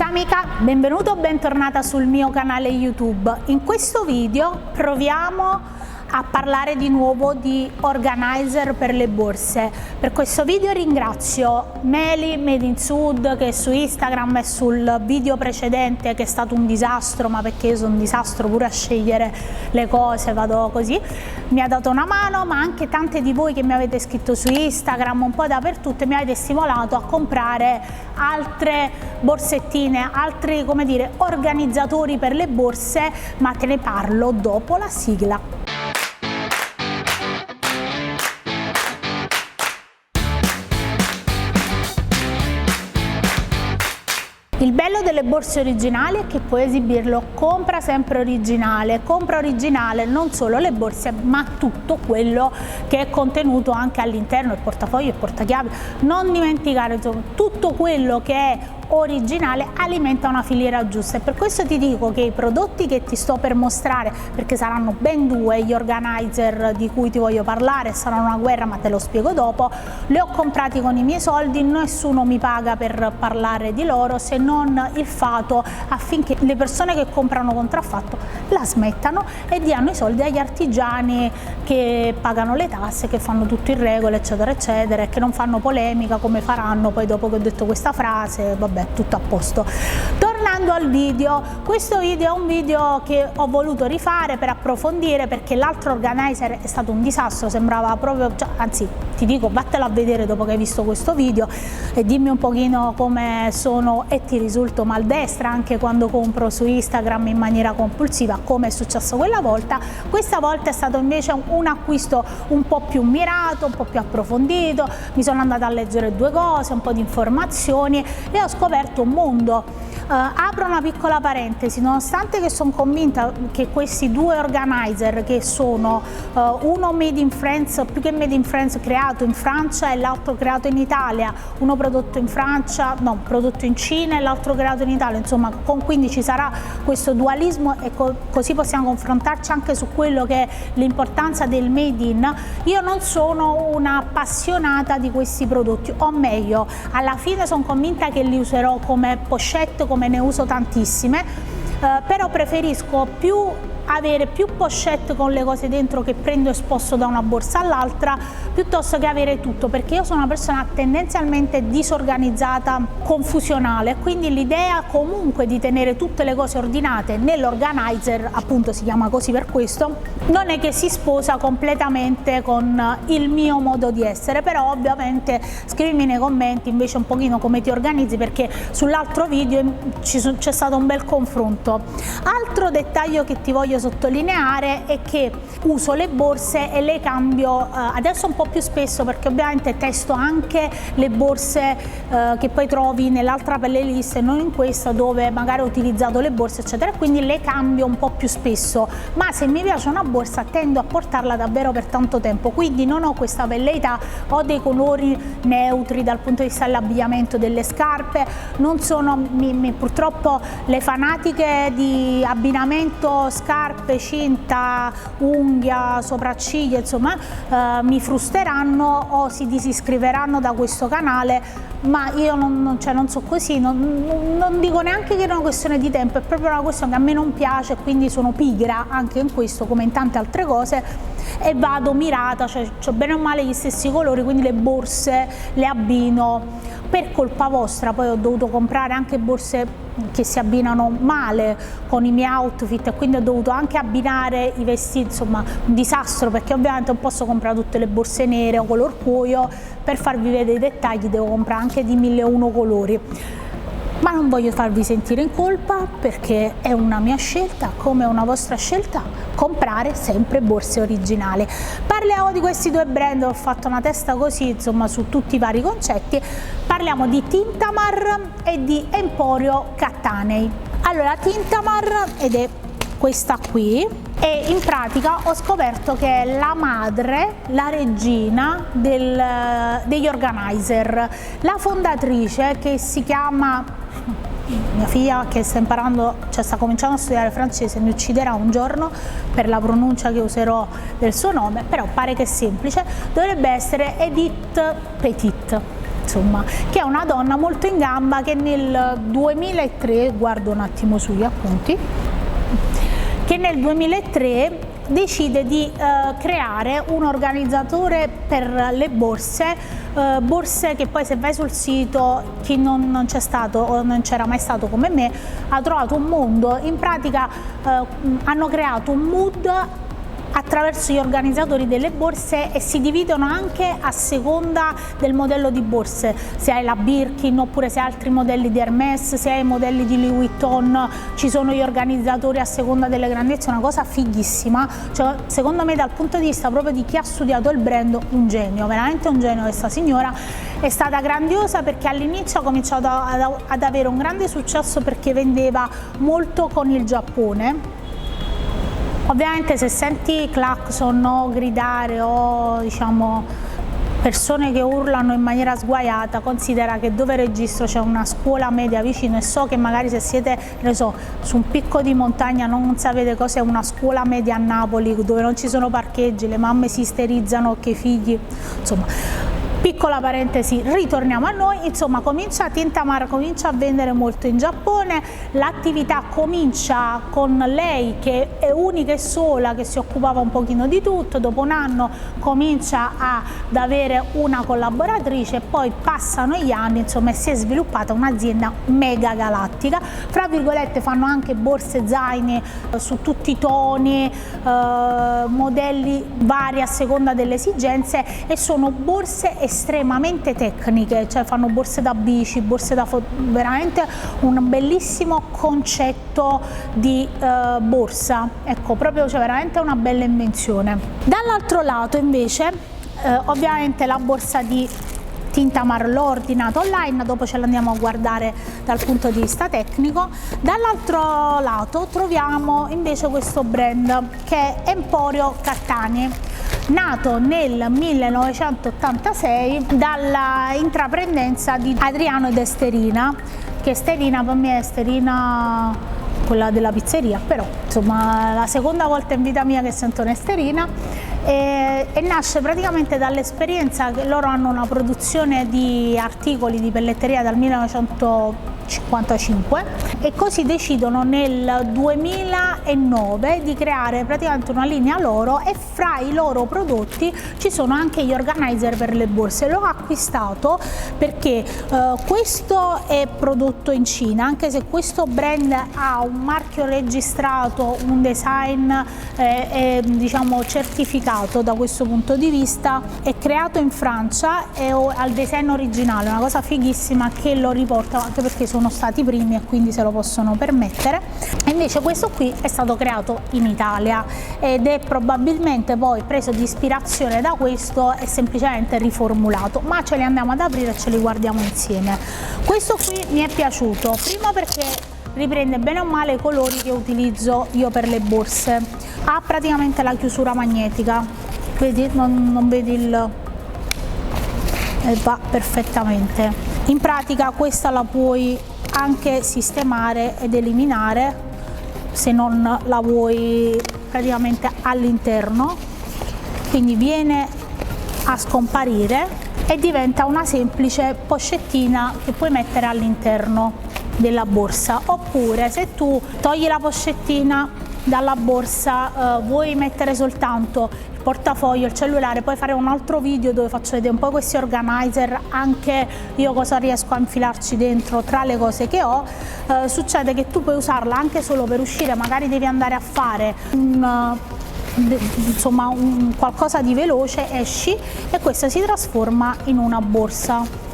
Ciao amica, benvenuto o bentornata sul mio canale YouTube. In questo video proviamo a parlare di nuovo di organizer per le borse. Per questo video ringrazio Meli Made in Sud, che su Instagram e sul video precedente, che è stato un disastro, ma perché io sono un disastro pure a scegliere le cose, vado così, mi ha dato una mano, ma anche tante di voi che mi avete scritto su Instagram, un po' dappertutto, e mi avete stimolato a comprare altre borsettine, altri, come dire, organizzatori per le borse, ma te ne parlo dopo la sigla. Il bello delle borse originali è che puoi esibirlo, compra sempre originale, compra originale non solo le borse ma tutto quello che è contenuto anche all'interno, il portafoglio, il portachiavi, non dimenticare, insomma, tutto quello che è originale alimenta una filiera giusta, e per questo ti dico che i prodotti che ti sto per mostrare, perché saranno ben due gli organizer di cui ti voglio parlare, sarà una guerra ma te lo spiego dopo, li ho comprati con i miei soldi, nessuno mi paga per parlare di loro se non il fato affinché le persone che comprano contraffatto la smettano e diano i soldi agli artigiani che pagano le tasse, che fanno tutto in regola, eccetera eccetera, e che non fanno polemica come faranno poi dopo che ho detto questa frase. Vabbè, tutto a posto. Tornando al video, questo video è un video che ho voluto rifare per approfondire, perché l'altro organizer è stato un disastro, sembrava proprio, cioè, anzi ti dico vattelo a vedere dopo che hai visto questo video e dimmi un pochino come sono e ti risulto maldestra anche quando compro su Instagram in maniera compulsiva, come è successo quella volta. Questa volta è stato invece un acquisto un po' più mirato, un po' più approfondito, mi sono andata a leggere due cose, un po' di informazioni e ho scoperto un mondo. Apro una piccola parentesi: nonostante che sono convinta che questi due organizer, che sono uno made in France, più che made in France creato in Francia e l'altro creato in Italia, uno prodotto in Francia, no, prodotto in Cina e l'altro creato in Italia, insomma quindi ci sarà questo dualismo e così possiamo confrontarci anche su quello che è l'importanza del made in. Io non sono una appassionata di questi prodotti, o meglio, alla fine sono convinta che li userò come pochette, come ne uso tantissime, però preferisco avere più pochette con le cose dentro che prendo e sposto da una borsa all'altra, piuttosto che avere tutto, perché io sono una persona tendenzialmente disorganizzata, confusionale, quindi l'idea comunque di tenere tutte le cose ordinate nell'organizer, appunto si chiama così per questo, non è che si sposa completamente con il mio modo di essere. Però ovviamente scrivimi nei commenti invece un pochino come ti organizzi, perché sull'altro video c'è stato un bel confronto. Altro dettaglio che ti voglio sottolineare è che uso le borse e le cambio adesso un po' più spesso, perché ovviamente testo anche le borse che poi trovi nell'altra playlist e non in questa, dove magari ho utilizzato le borse eccetera, quindi le cambio un po' più spesso, ma se mi piace una borsa tendo a portarla davvero per tanto tempo, quindi non ho questa velleità, ho dei colori neutri dal punto di vista dell'abbigliamento delle scarpe, non sono purtroppo le fanatiche di abbinamento scarpe, cinta, unghia, sopracciglia, insomma mi frustreranno o si disiscriveranno da questo canale, ma io non so così, non dico neanche che è una questione di tempo, è proprio una questione che a me non piace, quindi sono pigra anche in questo come in tante altre cose e vado mirata, cioè ho bene o male gli stessi colori, quindi le borse le abbino. Per colpa vostra poi ho dovuto comprare anche borse che si abbinano male con i miei outfit, e quindi ho dovuto anche abbinare i vestiti, insomma un disastro, perché ovviamente non posso comprare tutte le borse nere o color cuoio, per farvi vedere i dettagli devo comprare anche di 1001 colori. Ma non voglio farvi sentire in colpa, perché è una mia scelta come una vostra scelta comprare sempre borse originali. Parliamo di questi due brand, ho fatto una testa così insomma su tutti i vari concetti. Parliamo di Tintamar e di Emporio Cattanei. Allora, Tintamar, ed è questa qui, e in pratica ho scoperto che è la madre, la regina degli organizer. La fondatrice, che si chiama, mia figlia che sta imparando, cioè sta cominciando a studiare francese, mi ucciderà un giorno per la pronuncia che userò del suo nome, però pare che è semplice, dovrebbe essere Edith Petit. insomma, che è una donna molto in gamba che nel 2003, guardo un attimo sugli appunti, che nel 2003 decide di creare un organizzatore per le borse, borse che poi, se vai sul sito, chi non c'è stato o non c'era mai stato come me, ha trovato un mondo. In pratica hanno creato un mood attraverso gli organizzatori delle borse e si dividono anche a seconda del modello di borse, se hai la Birkin oppure se hai altri modelli di Hermès, se hai i modelli di Louis Vuitton, ci sono gli organizzatori a seconda delle grandezze. È una cosa fighissima, cioè, secondo me, dal punto di vista proprio di chi ha studiato il brand, un genio, veramente un genio. Questa signora è stata grandiosa perché all'inizio ha cominciato ad avere un grande successo perché vendeva molto con il Giappone. Ovviamente se senti clacson o gridare o diciamo persone che urlano in maniera sguaiata, considera che dove registro c'è una scuola media vicino e so che magari se siete, ne so, su un picco di montagna non sapete cos'è una scuola media a Napoli dove non ci sono parcheggi, le mamme si isterizzano che i figli, insomma. Piccola parentesi, ritorniamo a noi. Insomma, Tintamar comincia a vendere molto in Giappone, l'attività comincia con lei che è unica e sola, che si occupava un pochino di tutto. Dopo un anno comincia ad avere una collaboratrice e poi passano gli anni, insomma, e si è sviluppata un'azienda mega galattica. Fra virgolette fanno anche borse, zaini su tutti i toni, modelli vari a seconda delle esigenze, e sono borse estremamente tecniche, cioè fanno borse da bici, borse da veramente un bellissimo concetto di borsa, ecco, proprio, cioè veramente una bella invenzione. Dall'altro lato invece ovviamente la borsa di Tintamar l'ho ordinata online, dopo ce l'andiamo a guardare dal punto di vista tecnico. Dall'altro lato troviamo invece questo brand che è Emporio Cattani, nato nel 1986 dalla intraprendenza di Adriano ed Esterina, che Esterina per me è Esterina quella della pizzeria, però insomma la seconda volta in vita mia che sento un'Esterina. E nasce praticamente dall'esperienza che loro hanno una produzione di articoli di pelletteria dal 1955 e così decidono nel 2009 di creare praticamente una linea loro, e fra i loro prodotti ci sono anche gli organizer per le borse. L'ho acquistato perché questo è prodotto in Cina, anche se questo brand ha un marchio registrato, un design diciamo certificato da questo punto di vista, è creato in Francia e al design originale, una cosa fighissima che lo riporta, anche perché sono stati i primi e quindi se lo possono permettere. E invece questo qui è stato creato in Italia ed è probabilmente poi preso di ispirazione da questo e semplicemente riformulato, ma ce li andiamo ad aprire e ce li guardiamo insieme. Questo qui mi è piaciuto, primo perché riprende bene o male i colori che utilizzo io per le borse, ha praticamente la chiusura magnetica, vedi, non vedi il, va perfettamente. In pratica questa la puoi anche sistemare ed eliminare se non la vuoi praticamente all'interno, quindi viene a scomparire e diventa una semplice pochettina che puoi mettere all'interno della borsa. Oppure se tu togli la pochettina dalla borsa, vuoi mettere soltanto il portafoglio, il cellulare, puoi fare un altro video dove faccio vedere un po' questi organizer, anche io cosa riesco a infilarci dentro tra le cose che ho. Succede che tu puoi usarla anche solo per uscire, magari devi andare a fare insomma qualcosa di veloce, esci e questa si trasforma in una borsa.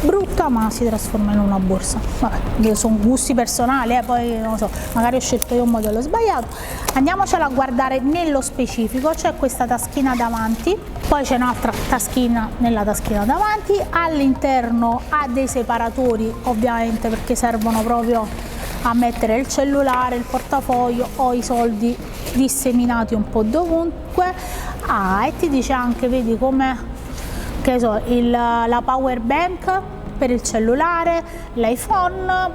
Brutta, ma si trasforma in una borsa. Vabbè, sono gusti personali, poi non lo so, magari ho scelto io un modello sbagliato. Andiamocela a guardare nello specifico. C'è questa taschina davanti, poi c'è un'altra taschina nella taschina davanti, all'interno ha dei separatori ovviamente perché servono proprio a mettere il cellulare, il portafoglio o i soldi disseminati un po' dovunque. E ti dice anche, vedi come, che so, la power bank per il cellulare, l'iPhone,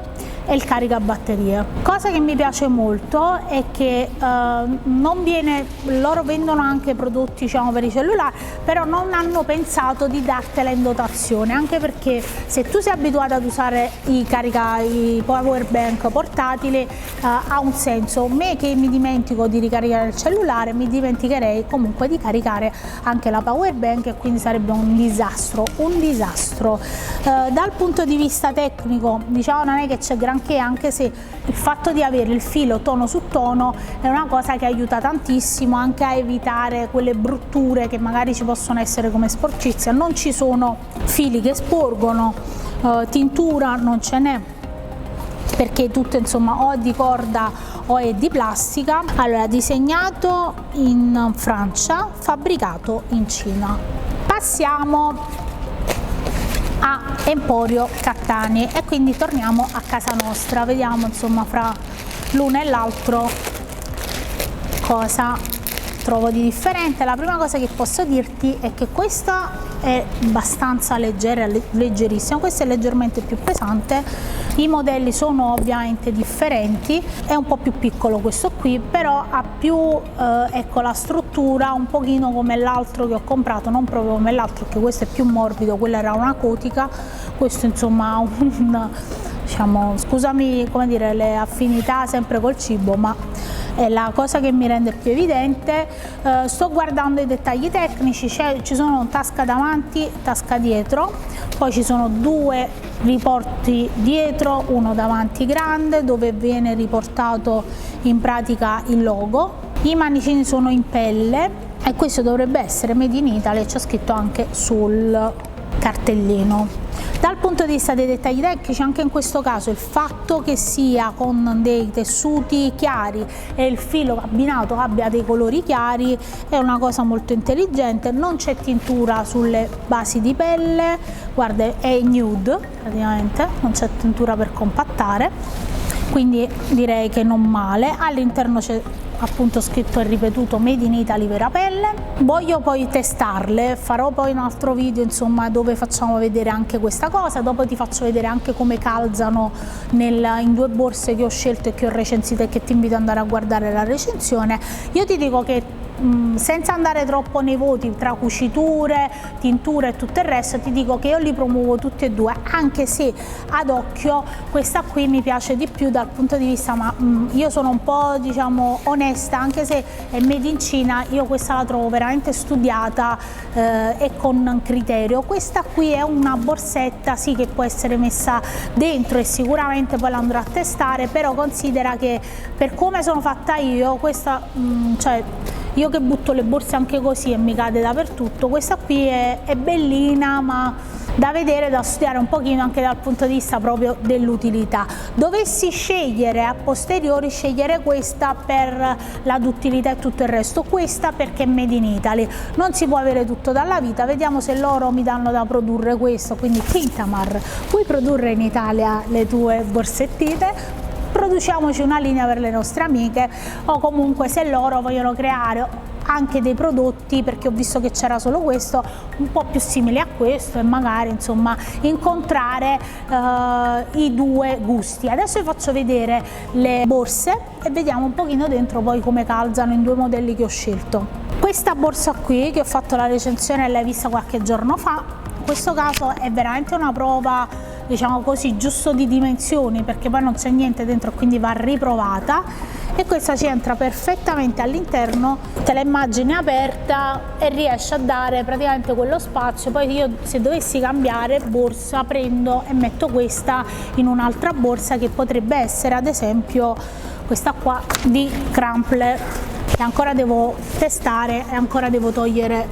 e il caricabatterie. Cosa che mi piace molto è che non viene, loro vendono anche prodotti diciamo per i cellulari, però non hanno pensato di dartela in dotazione, anche perché se tu sei abituato ad usare i power bank portatili ha un senso. Me che mi dimentico di ricaricare il cellulare, mi dimenticherei comunque di caricare anche la power bank e quindi sarebbe un disastro, un disastro. Dal punto di vista tecnico diciamo non è che c'è granché, anche se il fatto di avere il filo tono su tono è una cosa che aiuta tantissimo anche a evitare quelle brutture che magari ci possono essere come sporcizia. Non ci sono fili che sporgono, tintura non ce n'è, perché tutto insomma o è di corda o è di plastica. Allora, disegnato in Francia, fabbricato in Cina. Passiamo a Emporio Cattani e quindi torniamo a casa nostra, vediamo insomma fra l'uno e l'altro cosa trovo di differente. La prima cosa che posso dirti è che questa è abbastanza leggera, leggerissima, questa è leggermente più pesante, i modelli sono ovviamente differenti, è un po' più piccolo questo qui, però ha più ecco la struttura un pochino come l'altro che ho comprato, non proprio come l'altro, perché questo è più morbido, quella era una cotica, questo insomma ha un diciamo, scusami come dire, le affinità sempre col cibo, ma è la cosa che mi rende più evidente. Sto guardando i dettagli tecnici, ci sono tasca davanti, tasca dietro, poi ci sono due riporti dietro, uno davanti grande dove viene riportato in pratica il logo, i manicini sono in pelle e questo dovrebbe essere Made in Italy, c'è scritto anche sul cartellino. Dal punto di vista dei dettagli tecnici, anche in questo caso il fatto che sia con dei tessuti chiari e il filo abbinato abbia dei colori chiari è una cosa molto intelligente. Non c'è tintura sulle basi di pelle, guarda, è nude praticamente, non c'è tintura per compattare, quindi direi che non male. All'interno c'è appunto scritto e ripetuto Made in Italy vera pelle. Voglio poi testarle, farò poi un altro video insomma dove facciamo vedere anche questa cosa, dopo ti faccio vedere anche come calzano in due borse che ho scelto e che ho recensito e che ti invito ad andare a guardare la recensione. Io ti dico che senza andare troppo nei voti tra cuciture, tinture e tutto il resto, ti dico che io li promuovo tutti e due, anche se ad occhio questa qui mi piace di più dal punto di vista, ma io sono un po' diciamo onesta, anche se è made in Cina, io questa la trovo veramente studiata e con criterio. Questa qui è una borsetta sì che può essere messa dentro e sicuramente poi la andrò a testare, però considera che per come sono fatta io, questa cioè io che butto le borse anche così e mi cade dappertutto, questa qui è bellina, ma da vedere, da studiare un pochino anche dal punto di vista proprio dell'utilità. Dovessi scegliere a posteriori, scegliere questa per la duttilità e tutto il resto, questa perché è Made in Italy, non si può avere tutto dalla vita. Vediamo se loro mi danno da produrre questo, quindi Tintamar, puoi produrre in Italia le tue borsettine? Produciamoci una linea per le nostre amiche, o comunque se loro vogliono creare anche dei prodotti, perché ho visto che c'era solo questo, un po' più simili a questo e magari insomma incontrare i due gusti. Adesso vi faccio vedere le borse e vediamo un pochino dentro poi come calzano in due modelli che ho scelto. Questa borsa qui che ho fatto la recensione e l'hai vista qualche giorno fa, in questo caso è veramente una prova diciamo così giusto di dimensioni, perché poi non c'è niente dentro quindi va riprovata, e questa ci entra perfettamente all'interno, te la immagini aperta e riesce a dare praticamente quello spazio. Poi io se dovessi cambiare borsa prendo e metto questa in un'altra borsa che potrebbe essere ad esempio questa qua di Crumpler, che ancora devo testare e ancora devo togliere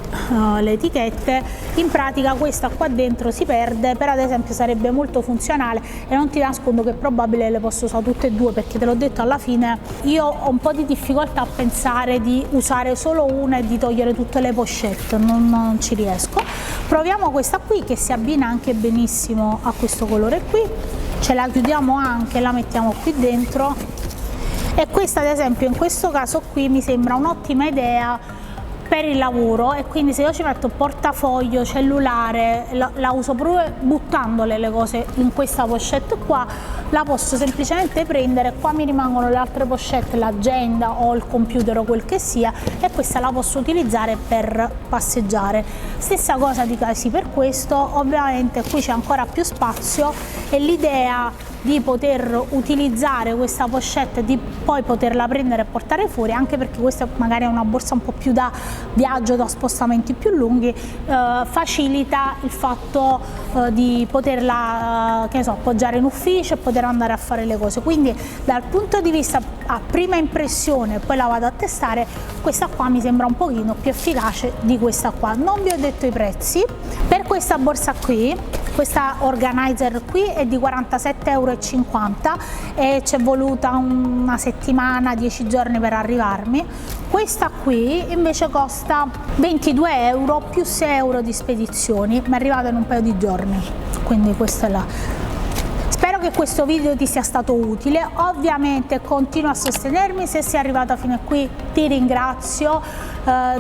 le etichette. In pratica questa qua dentro si perde, però ad esempio sarebbe molto funzionale e non ti nascondo che probabile le posso usare tutte e due, perché te l'ho detto alla fine io ho un po' di difficoltà a pensare di usare solo una e di togliere tutte le pochette, non ci riesco. Proviamo questa qui che si abbina anche benissimo a questo colore qui, ce la chiudiamo anche, la mettiamo qui dentro. E questa ad esempio in questo caso qui mi sembra un'ottima idea per il lavoro, e quindi se io ci metto portafoglio, cellulare, la uso proprio buttandole le cose in questa pochette qua, la posso semplicemente prendere, qua mi rimangono le altre pochette, l'agenda o il computer o quel che sia, e questa la posso utilizzare per passeggiare. Stessa cosa dicasi per questo, ovviamente qui c'è ancora più spazio e l'idea di poter utilizzare questa pochette, di poi poterla prendere e portare fuori, anche perché questa magari è una borsa un po' più da viaggio, da spostamenti più lunghi, facilita il fatto di poterla che ne so, appoggiare in ufficio e poter andare a fare le cose. Quindi dal punto di vista a prima impressione, poi la vado a testare, questa qua mi sembra un pochino più efficace di questa qua. Non vi ho detto i prezzi. Per questa borsa qui, questa organizer qui è di 47,50 € e ci è voluta una settimana, 10 giorni per arrivarmi. Questa qui invece costa 22 € più 6 € di spedizioni, mi è arrivata in un paio di giorni, quindi questa è la... Spero che questo video ti sia stato utile, ovviamente continua a sostenermi, se sei arrivata fino a qui ti ringrazio,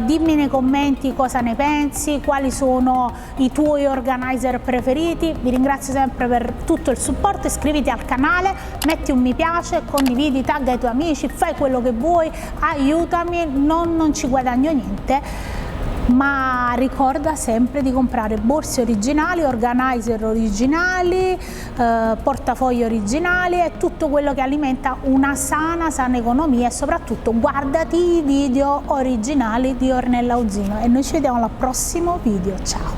dimmi nei commenti cosa ne pensi, quali sono i tuoi organizer preferiti, vi ringrazio sempre per tutto il supporto, iscriviti al canale, metti un mi piace, condividi, tagga i tuoi amici, fai quello che vuoi, aiutami, non ci guadagno niente. Ma ricorda sempre di comprare borse originali, organizer originali, portafogli originali e tutto quello che alimenta una sana economia, e soprattutto guardati i video originali di Ornella Uzzino, e noi ci vediamo al prossimo video, ciao!